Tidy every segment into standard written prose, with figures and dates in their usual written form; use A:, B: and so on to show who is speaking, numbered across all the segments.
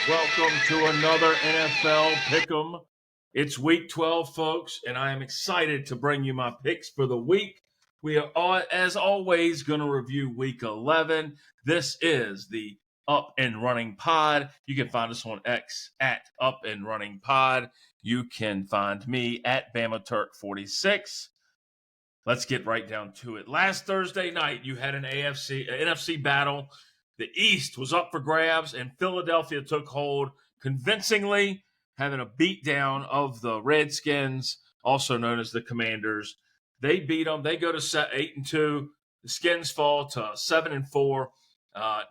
A: Welcome to another NFL Pick'em. It's week 12, folks, and I am excited to bring you my picks for the week. We are, as always, going to review week 11. This is the Up and Running Pod. You can find us on X at Up and Running Pod. You can find me at BamaTurk46. Let's get right down to it. Last Thursday night, you had an NFC battle. The East was up for grabs, and Philadelphia took hold convincingly, having a beatdown of the Redskins, also known as the Commanders. They beat them. They go to 8-2. The Skins fall to 7-4.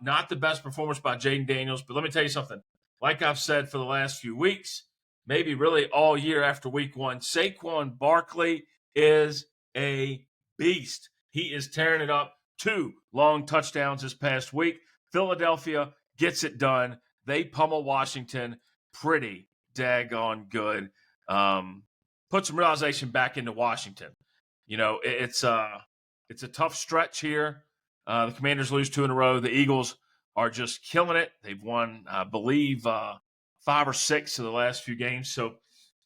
A: Not the best performance by Jaden Daniels, but let me tell you something. Like I've said for the last few weeks, maybe really all year after week one, Saquon Barkley is a beast. He is tearing it up. 2 long touchdowns this past week. Philadelphia gets it done. They pummel Washington pretty daggone good. Put some realization back into Washington. You know, it's a tough stretch here. The Commanders lose 2 in a row. The Eagles are just killing it. They've won, I believe, 5 or 6 of the last few games. So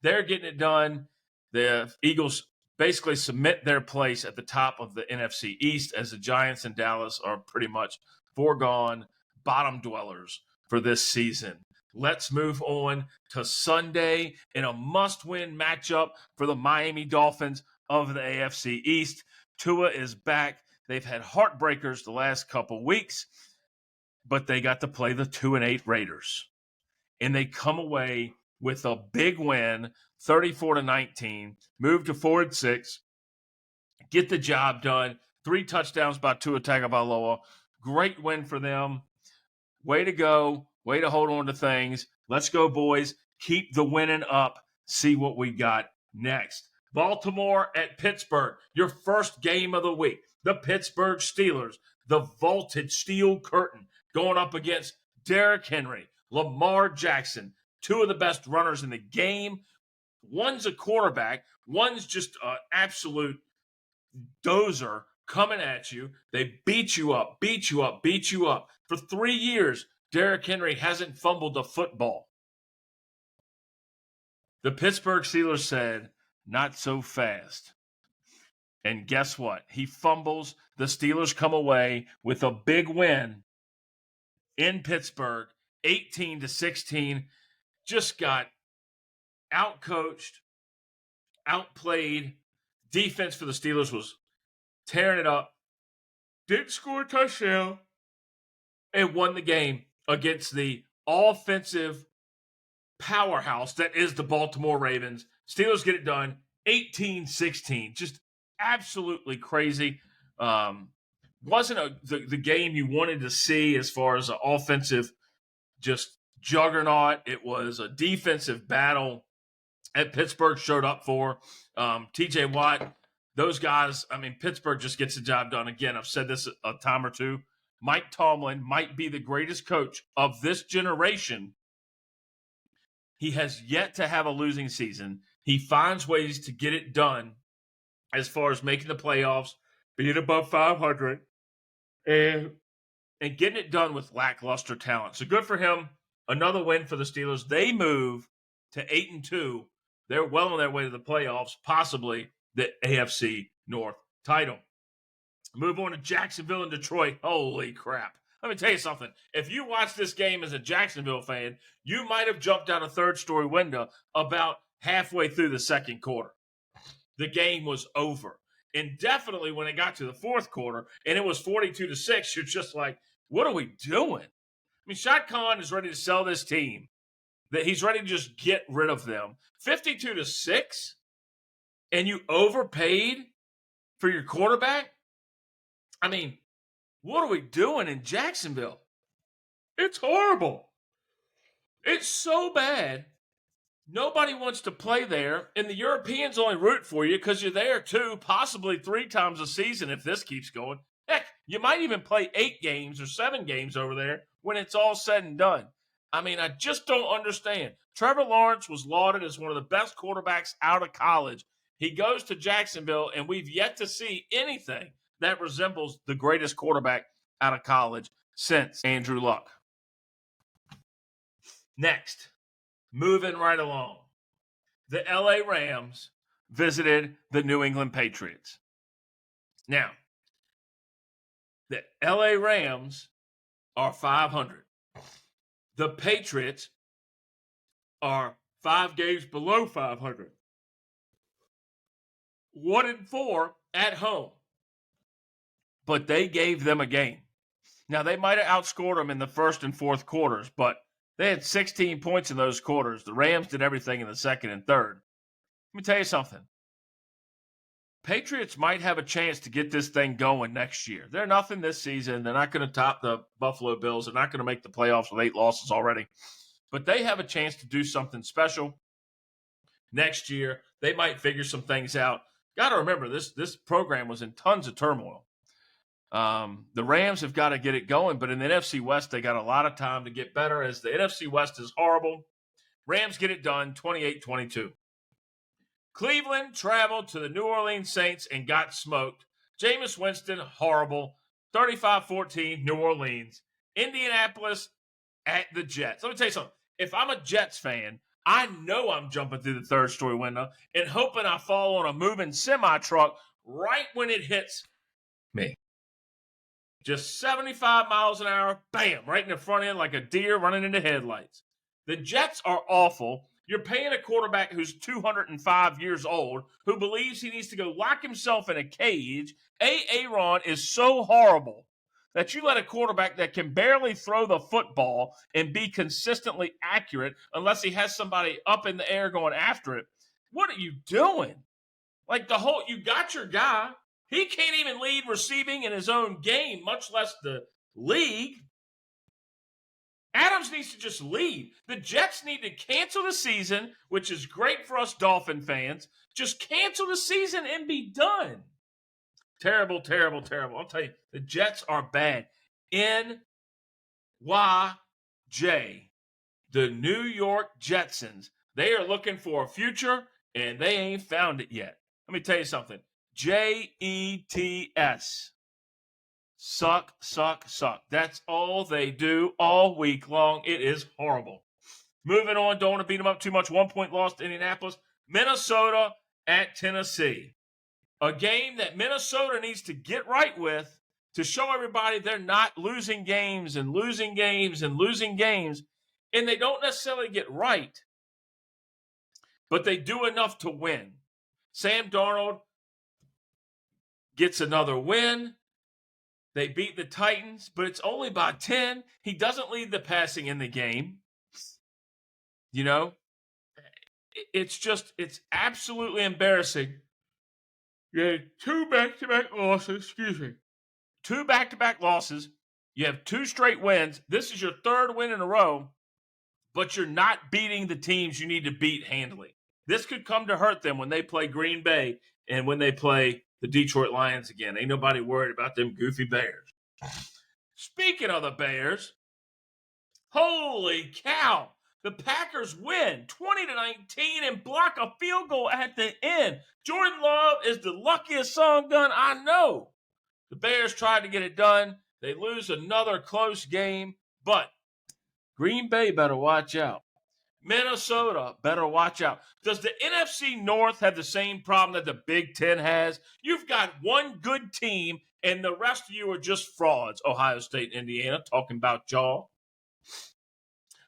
A: they're getting it done. The Eagles basically cement their place at the top of the NFC East, as the Giants and Dallas are pretty much foregone bottom dwellers for this season. Let's move on to Sunday in a must-win matchup for the Miami Dolphins of the AFC East. Tua is back. They've had heartbreakers the last couple weeks, but they got to play the 2-8 Raiders. And they come away with a big win, 34-19, move to 4-6, get the job done. 3 touchdowns by Tua Tagovailoa. Great win for them. Way to go. Way to hold on to things. Let's go, boys. Keep the winning up. See what we got next. Baltimore at Pittsburgh, your first game of the week. The Pittsburgh Steelers, the vaulted steel curtain, going up against Derrick Henry, Lamar Jackson, 2 of the best runners in the game. One's a quarterback. One's just an absolute dozer coming at you. They beat you up. For 3 years, Derrick Henry hasn't fumbled a football. The Pittsburgh Steelers said, not so fast. And guess what? He fumbles. The Steelers come away with a big win in Pittsburgh, 18-16. Just got outcoached, outplayed. Defense for the Steelers was tearing it up. Didn't score a touchdown. And won the game against the offensive powerhouse that is the Baltimore Ravens. Steelers get it done, 18-16. Just absolutely crazy. Wasn't the game you wanted to see as far as an offensive just juggernaut. It was a defensive battle that Pittsburgh showed up for. T.J. Watt, those guys, I mean, Pittsburgh just gets the job done. Again, I've said this a time or two. Mike Tomlin might be the greatest coach of this generation. He has yet to have a losing season. He finds ways to get it done as far as making the playoffs, being above 500, and getting it done with lackluster talent. So good for him. Another win for the Steelers. They move to 8-2. They're well on their way to the playoffs, possibly the AFC North title. Move on to Jacksonville and Detroit. Holy crap. Let me tell you something. If you watch this game as a Jacksonville fan, you might have jumped out a third-story window about halfway through the second quarter. The game was over. And definitely when it got to the fourth quarter and it was 42-6, you're just like, what are we doing? I mean, Shad Khan is ready to sell this team. That he's ready to just get rid of them. 52-6? And you overpaid for your quarterback? I mean, what are we doing in Jacksonville? It's horrible. It's so bad. Nobody wants to play there, and the Europeans only root for you because you're there 2, possibly 3 times a season if this keeps going. Heck, you might even play 8 games or 7 games over there when it's all said and done. I mean, I just don't understand. Trevor Lawrence was lauded as one of the best quarterbacks out of college. He goes to Jacksonville, and we've yet to see anything that resembles the greatest quarterback out of college since Andrew Luck. Next, moving right along, the LA Rams visited the New England Patriots. Now, the LA Rams are 500. The Patriots are 5 games below 500. 1-4 at home. But they gave them a game. Now, they might have outscored them in the first and fourth quarters, but they had 16 points in those quarters. The Rams did everything in the second and third. Let me tell you something. Patriots might have a chance to get this thing going next year. They're nothing this season. They're not going to top the Buffalo Bills. They're not going to make the playoffs with 8 losses already. But they have a chance to do something special next year. They might figure some things out. Got to remember, this program was in tons of turmoil. The Rams have got to get it going, but in the NFC West, they got a lot of time to get better as the NFC West is horrible. Rams get it done 28-22. Cleveland traveled to the New Orleans Saints and got smoked. Jameis Winston, horrible. 35-14, New Orleans. Indianapolis at the Jets. Let me tell you something. If I'm a Jets fan, I know I'm jumping through the third-story window and hoping I fall on a moving semi-truck right when it hits me. Just 75 miles an hour, bam, right in the front end like a deer running into headlights. The Jets are awful. You're paying a quarterback who's 205 years old, who believes he needs to go lock himself in a cage. Aaron is so horrible that you let a quarterback that can barely throw the football and be consistently accurate unless he has somebody up in the air going after it. What are you doing? Like you got your guy. He can't even lead receiving in his own game, much less the league. Adams needs to just lead. The Jets need to cancel the season, which is great for us Dolphin fans. Just cancel the season and be done. Terrible, terrible, terrible. I'll tell you, the Jets are bad. NYJ, the New York Jetsons, they are looking for a future, and they ain't found it yet. Let me tell you something. Jets. Suck, suck, suck. That's all they do all week long. It is horrible. Moving on, don't want to beat them up too much. 1-point loss to Indianapolis. Minnesota at Tennessee. A game that Minnesota needs to get right with to show everybody they're not losing games and losing games and losing games. And they don't necessarily get right, but they do enough to win. Sam Darnold gets another win. They beat the Titans, but it's only by 10. He doesn't lead the passing in the game. You know, it's absolutely embarrassing. You had 2 back-to-back losses. You have 2 straight wins. This is your 3rd win in a row, but you're not beating the teams you need to beat handily. This could come to hurt them when they play Green Bay and when they play the Detroit Lions again. Ain't nobody worried about them goofy Bears. Speaking of the Bears, holy cow. The Packers win 20-19 and block a field goal at the end. Jordan Love is the luckiest son gun I know. The Bears tried to get it done. They lose another close game, but Green Bay better watch out. Minnesota better watch out. Does the NFC North have the same problem that the Big Ten has? You've got one good team, and the rest of you are just frauds. Ohio State, Indiana, talking about y'all.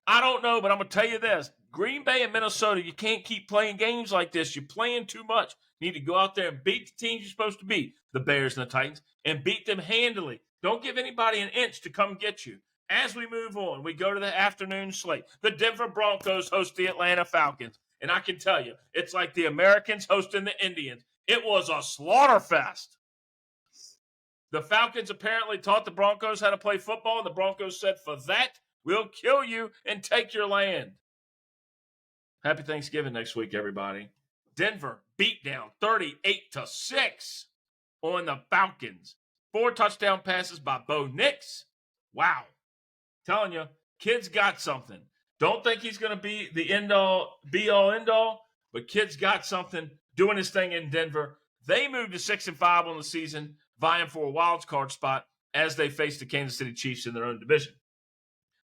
A: I don't know, but I'm going to tell you this. Green Bay and Minnesota, you can't keep playing games like this. You're playing too much. You need to go out there and beat the teams you're supposed to beat, the Bears and the Titans, and beat them handily. Don't give anybody an inch to come get you. As we move on, we go to the afternoon slate. The Denver Broncos host the Atlanta Falcons. And I can tell you, it's like the Americans hosting the Indians. It was a slaughter fest. The Falcons apparently taught the Broncos how to play football, and the Broncos said, for that, we'll kill you and take your land. Happy Thanksgiving next week, everybody. Denver beat down 38-6 on the Falcons. 4 touchdown passes by Bo Nix. Wow. Telling you, kid's got something. Don't think he's going to be the be-all, end-all, but kid's got something doing his thing in Denver. They moved to 6-5 on the season, vying for a wild card spot as they face the Kansas City Chiefs in their own division.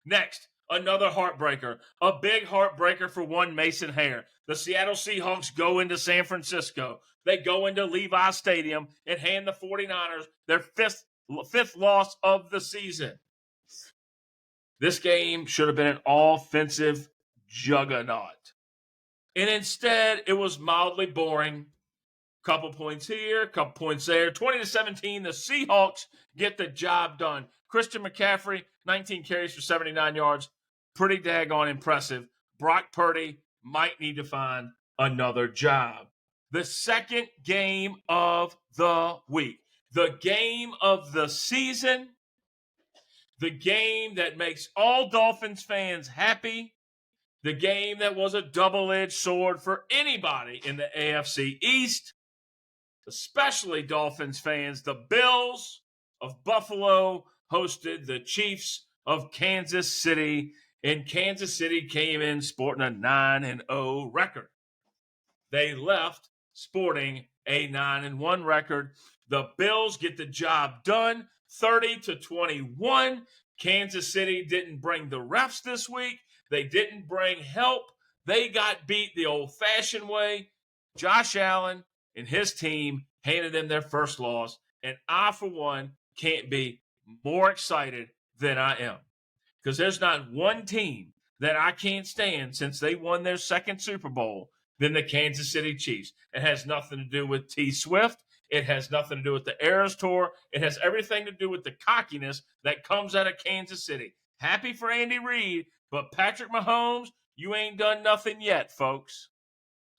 A: Next, Another heartbreaker, a big heartbreaker for one Mason Hare. The Seattle Seahawks go into San Francisco. They go into Levi Stadium and hand the 49ers their fifth loss of the season. This game should have been an offensive juggernaut. And instead, it was mildly boring. Couple points here, couple points there. 20-17, the Seahawks get the job done. Christian McCaffrey, 19 carries for 79 yards. Pretty daggone impressive. Brock Purdy might need to find another job. The second game of the week, the game of the season, the game that makes all Dolphins fans happy, the game that was a double-edged sword for anybody in the AFC East, especially Dolphins fans. The Bills of Buffalo hosted the Chiefs of Kansas City, and Kansas City came in sporting a 9-0 record. They left sporting a 9-1 record. The Bills get the job done, 30-21. Kansas City didn't bring the refs this week. They didn't bring help. They got beat the old-fashioned way. Josh Allen and his team handed them their first loss, and I, for one, can't be more excited than I am, because there's not one team that I can't stand since they won their second Super Bowl than the Kansas City Chiefs. It has nothing to do with T. Swift. It has nothing to do with the Eras Tour. It has everything to do with the cockiness that comes out of Kansas City. Happy for Andy Reid, but Patrick Mahomes, you ain't done nothing yet, folks.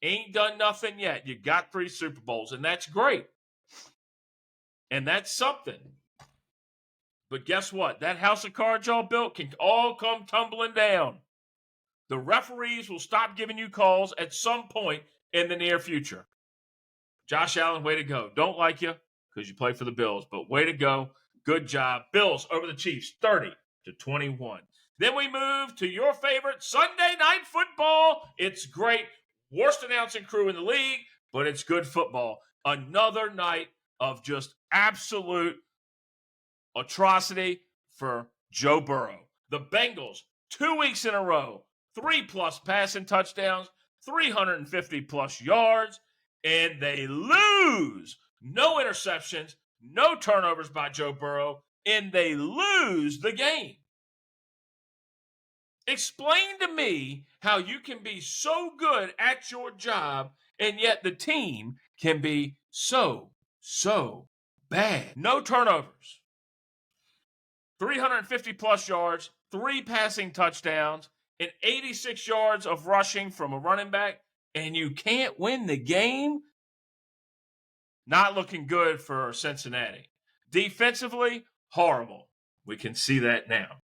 A: Ain't done nothing yet. You got 3 Super Bowls, and that's great. And that's something. But guess what? That house of cards y'all built can all come tumbling down. The referees will stop giving you calls at some point in the near future. Josh Allen, way to go. Don't like you because you play for the Bills, but way to go. Good job. Bills over the Chiefs, 30-21. Then we move to your favorite Sunday Night Football. It's great. Worst announcing crew in the league, but it's good football. Another night of just absolute atrocity for Joe Burrow. The Bengals, 2 weeks in a row, 3+ passing touchdowns, 350+ yards, and they lose. No interceptions, no turnovers by Joe Burrow, and they lose the game. Explain to me how you can be so good at your job and yet the team can be so bad. No turnovers. 350+ yards, 3 passing touchdowns, and 86 yards of rushing from a running back, and you can't win the game? Not looking good for Cincinnati. Defensively, horrible. We can see that now.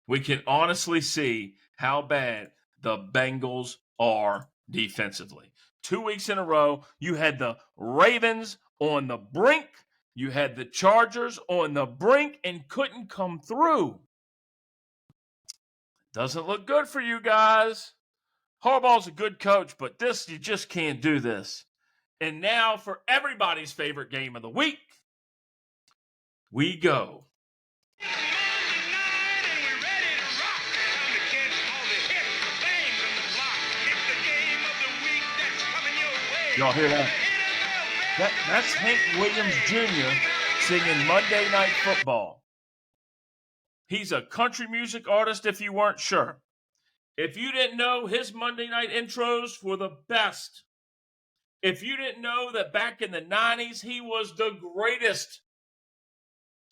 A: We can honestly see how bad the Bengals are defensively. 2 weeks in a row, you had the Ravens on the brink. You had the Chargers on the brink and couldn't come through. Doesn't look good for you guys. Harbaugh's a good coach, but this, you just can't do this. And now for everybody's favorite game of the week, we go. Y'all hear that? That's Hank Williams Jr. singing Monday Night Football. He's a country music artist, if you weren't sure. If you didn't know, his Monday night intros were the best. If you didn't know that back in the 90s, he was the greatest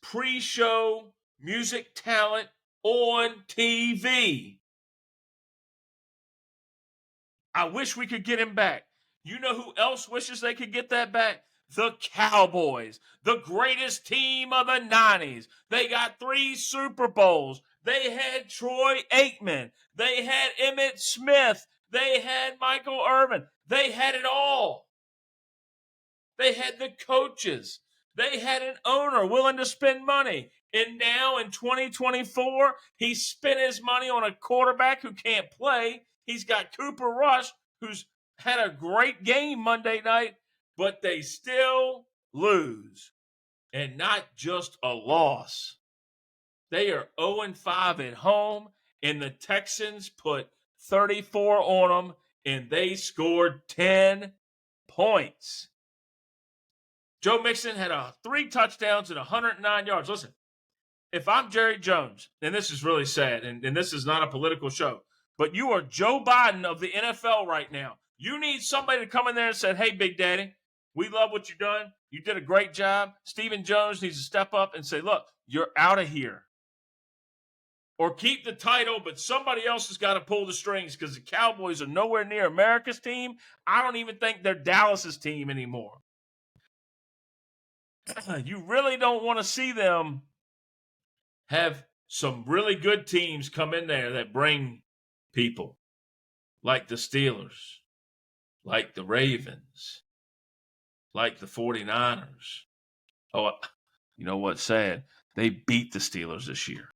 A: pre-show music talent on TV. I wish we could get him back. You know who else wishes they could get that back? The Cowboys, the greatest team of the 90s. They got 3 Super Bowls. They had Troy Aikman. They had Emmitt Smith. They had Michael Irvin. They had it all. They had the coaches. They had an owner willing to spend money. And now in 2024, he spent his money on a quarterback who can't play. He's got Cooper Rush, who's had a great game Monday night, but they still lose. And not just a loss. They are 0-5 at home, and the Texans put 34 on them, and they scored 10 points. Joe Mixon had 3 touchdowns and 109 yards. Listen, if I'm Jerry Jones, and this is really sad, and this is not a political show, but you are Joe Biden of the NFL right now. You need somebody to come in there and say, hey, Big Daddy, we love what you've done. You did a great job. Stephen Jones needs to step up and say, look, you're out of here. Or keep the title, but somebody else has got to pull the strings because the Cowboys are nowhere near America's team. I don't even think they're Dallas's team anymore. You really don't want to see them have some really good teams come in there that bring people like the Steelers, like the Ravens, like the 49ers. Oh, you know what's sad? They beat the Steelers this year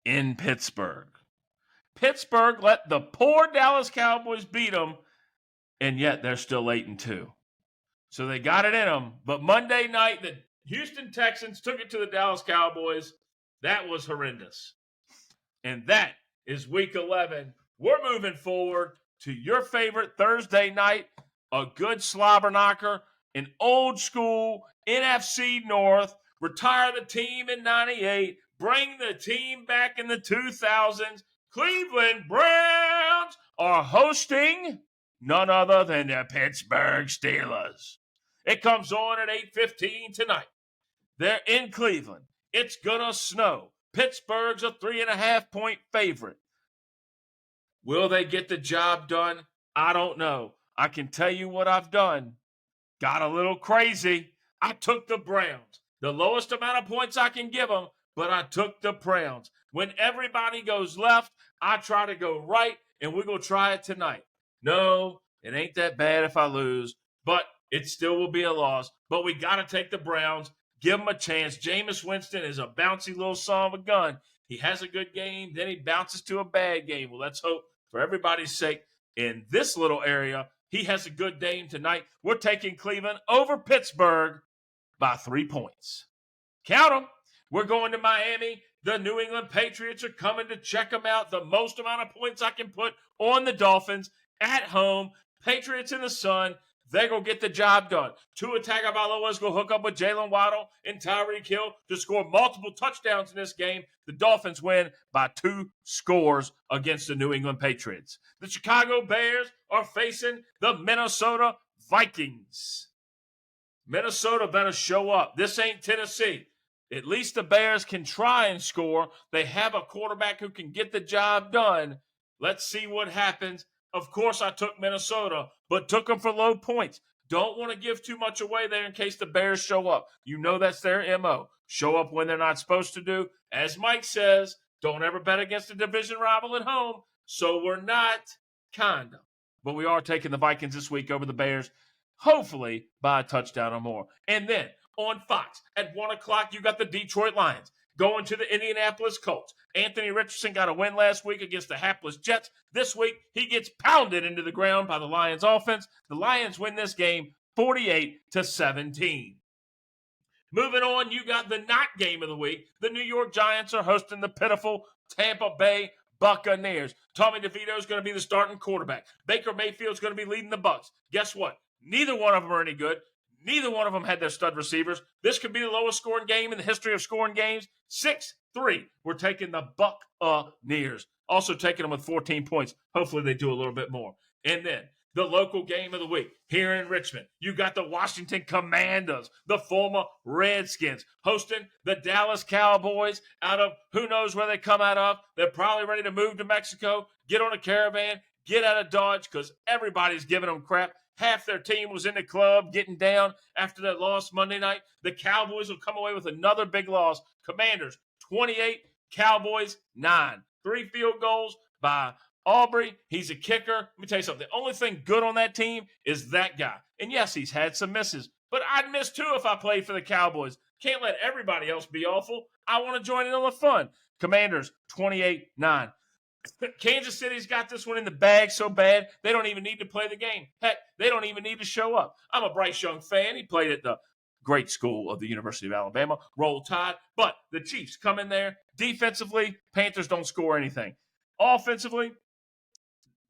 A: in Pittsburgh. Pittsburgh let the poor Dallas Cowboys beat them, and yet they're still 8-2. So they got it in them. But Monday night, the Houston Texans took it to the Dallas Cowboys. That was horrendous. And that is Week 11. We're moving forward to your favorite Thursday night, a good slobber knocker, an old school NFC North, retire the team in 98, bring the team back in the 2000s. Cleveland Browns are hosting none other than the Pittsburgh Steelers. It comes on at 8:15 tonight. They're in Cleveland. It's going to snow. Pittsburgh's a 3.5-point favorite. Will they get the job done? I don't know. I can tell you what I've done. Got a little crazy. I took the Browns. The lowest amount of points I can give them, but I took the Browns. When everybody goes left, I try to go right, and we're going to try it tonight. No, it ain't that bad if I lose, but it still will be a loss. But we got to take the Browns. Give them a chance. Jameis Winston is a bouncy little son of a gun. He has a good game, then he bounces to a bad game. Well, let's hope for everybody's sake in this little area, he has a good game tonight. We're taking Cleveland over Pittsburgh by 3 points. Count them. We're going to Miami. The New England Patriots are coming to check them out. The most amount of points I can put on the Dolphins at home. Patriots in the sun. They're going to get the job done. Tua Tagovailoa is going to hook up with Jalen Waddle and Tyreek Hill to score multiple touchdowns in this game. The Dolphins win by 2 scores against the New England Patriots. The Chicago Bears are facing the Minnesota Vikings. Minnesota better show up. This ain't Tennessee. At least the Bears can try and score. They have a quarterback who can get the job done. Let's see what happens. Of course, I took Minnesota, but took them for low points. Don't want to give too much away there in case the Bears show up. You know that's their MO. Show up when they're not supposed to do. As Mike says, don't ever bet against a division rival at home. So we're not, kind of. But we are taking the Vikings this week over the Bears, hopefully by a touchdown or more. And then on Fox at 1 o'clock, you got the Detroit Lions going to the Indianapolis Colts. Anthony Richardson got a win last week against the hapless Jets. This week, he gets pounded into the ground by the Lions offense. The Lions win this game 48-17. Moving on, you got the not game of the week. The New York Giants are hosting the pitiful Tampa Bay Buccaneers. Tommy DeVito is going to be the starting quarterback. Baker Mayfield is going to be leading the Bucs. Guess what? Neither one of them are any good. Neither one of them had their stud receivers. This could be the lowest scoring game in the history of scoring games. 6-3. We're taking the Buccaneers. Also taking them with 14 points. Hopefully they do a little bit more. And then the local game of the week here in Richmond. You got the Washington Commanders, the former Redskins, hosting the Dallas Cowboys out of who knows where they come out of. They're probably ready to move to Mexico, get on a caravan, get out of Dodge because everybody's giving them crap. Half their team was in the club getting down after that loss Monday night. The Cowboys will come away with another big loss. Commanders, 28, Cowboys, 9. 3 field goals by Aubrey. He's a kicker. Let me tell you something. The only thing good on that team is that guy. And yes, he's had some misses, but I'd miss too if I played for the Cowboys. Can't let everybody else be awful. I want to join in on the fun. Commanders, 28-9. Kansas City's got this one in the bag so bad, they don't even need to play the game. Heck, they don't even need to show up. I'm a Bryce Young fan. He played at the great school of the University of Alabama. Roll Tide. But the Chiefs come in there. Defensively, Panthers don't score anything. Offensively,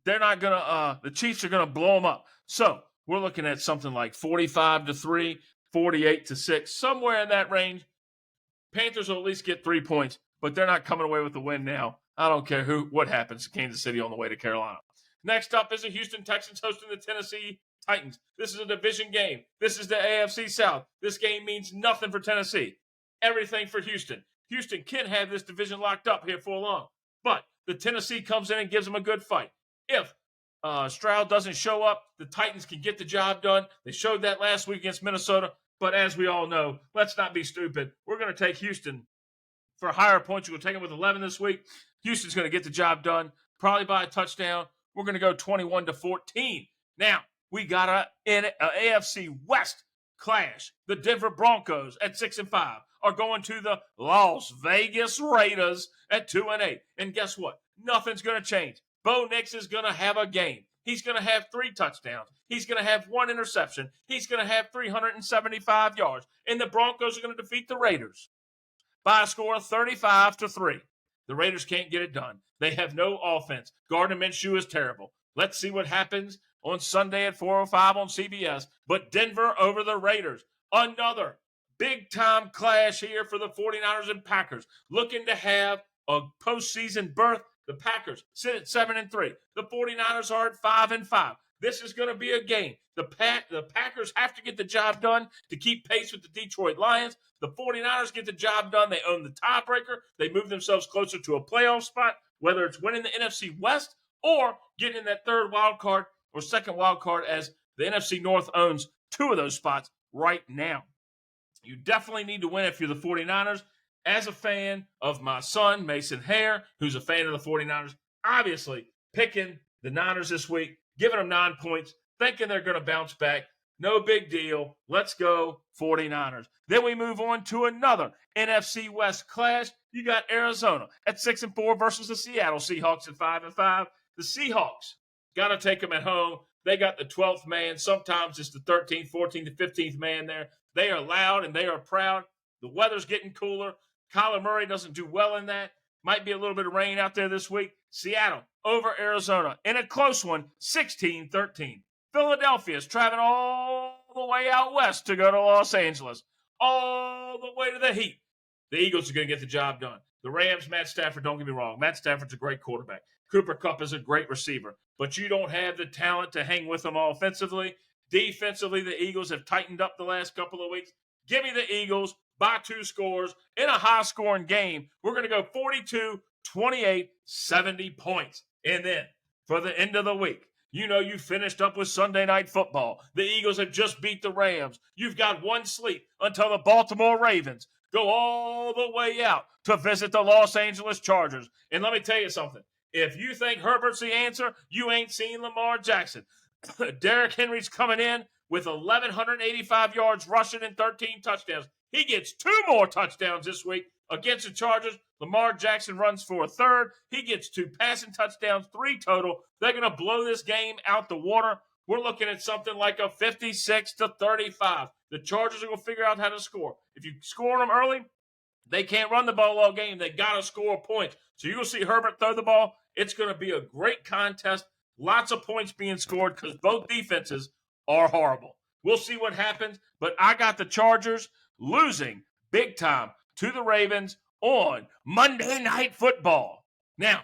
A: they're not going to the Chiefs are going to blow them up. So we're looking at something like 45-3, 48-6, somewhere in that range. Panthers will at least get 3 points, but they're not coming away with the win now. I don't care what happens to Kansas City on the way to Carolina. Next up is the Houston Texans hosting the Tennessee Titans. This is a division game. This is the AFC South. This game means nothing for Tennessee. Everything for Houston. Houston can have this division locked up here for long, but the Tennessee comes in and gives them a good fight. If Stroud doesn't show up, the Titans can get the job done. They showed that last week against Minnesota. But as we all know, let's not be stupid. We're going to take Houston for higher points. We're going to take them with 11 this week. Houston's going to get the job done, probably by a touchdown. We're going to go 21-14. Now, we got an AFC West clash. The Denver Broncos at 6-5 are going to the Las Vegas Raiders at 2-8. And guess what? Nothing's going to change. Bo Nix is going to have a game. He's going to have 3 touchdowns. He's going to have 1 interception. He's going to have 375 yards. And the Broncos are going to defeat the Raiders by a score of 35-3. The Raiders can't get it done. They have no offense. Gardner Minshew is terrible. Let's see what happens on Sunday at 4:05 on CBS. But Denver over the Raiders. Another big-time clash here for the 49ers and Packers. Looking to have a postseason berth. The Packers sit at 7-3. The 49ers are at 5-5. This is going to be a game. The Packers have to get the job done to keep pace with the Detroit Lions. The 49ers get the job done. They own the tiebreaker. They move themselves closer to a playoff spot, whether it's winning the NFC West or getting that third wild card or second wild card, as the NFC North owns 2 of those spots right now. You definitely need to win if you're the 49ers. As a fan of my son, Mason Hare, who's a fan of the 49ers, obviously picking the Niners this week, giving them 9 points, thinking they're going to bounce back. No big deal. Let's go 49ers. Then we move on to another NFC West clash. You got Arizona at 6-4 versus the Seattle Seahawks at 5-5. The Seahawks got to take them at home. They got the 12th man. Sometimes it's the 13th, 14th, 15th man there. They are loud and they are proud. The weather's getting cooler. Kyler Murray doesn't do well in that. Might be a little bit of rain out there this week. Seattle over Arizona in a close one, 16-13. Philadelphia is traveling all the way out west to go to Los Angeles, all the way to the Heat. The Eagles are going to get the job done. The Rams, Matt Stafford, don't get me wrong. Matt Stafford's a great quarterback. Cooper Kupp is a great receiver. But you don't have the talent to hang with them offensively. Defensively, the Eagles have tightened up the last couple of weeks. Give me the Eagles by 2 scores in a high-scoring game. We're going to go 42-28, 70 points. And then for the end of the week, you know you finished up with Sunday Night Football. The Eagles have just beat the Rams. You've got one sleep until the Baltimore Ravens go all the way out to visit the Los Angeles Chargers. And let me tell you something. If you think Herbert's the answer, you ain't seen Lamar Jackson. Derrick Henry's coming in with 1,185 yards rushing and 13 touchdowns. He gets 2 more touchdowns this week against the Chargers. Lamar Jackson runs for a third. He gets 2 passing touchdowns, 3 total. They're going to blow this game out the water. We're looking at something like a 56-35. The Chargers are going to figure out how to score. If you score them early, they can't run the ball all game. They got to score points. So you're going to see Herbert throw the ball. It's going to be a great contest. Lots of points being scored because both defenses are horrible. We'll see what happens, but I got the Chargers losing big time to the Ravens on Monday Night Football. Now,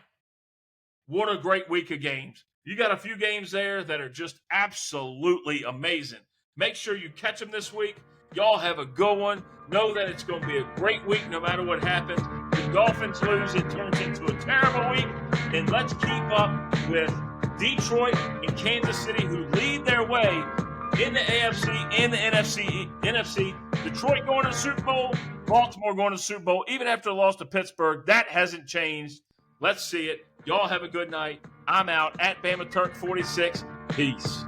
A: what a great week of games. You got a few games there that are just absolutely amazing. Make sure you catch them this week. Y'all have a good one. Know that it's going to be a great week no matter what happens. The Dolphins lose, it turns into a terrible week. And let's keep up with Detroit and Kansas City, who lead their way in the AFC and the NFC. Detroit going to the Super Bowl, Baltimore going to the Super Bowl. Even after the loss to Pittsburgh, that hasn't changed. Let's see it. Y'all have a good night. I'm out at Bama Turk 46. Peace.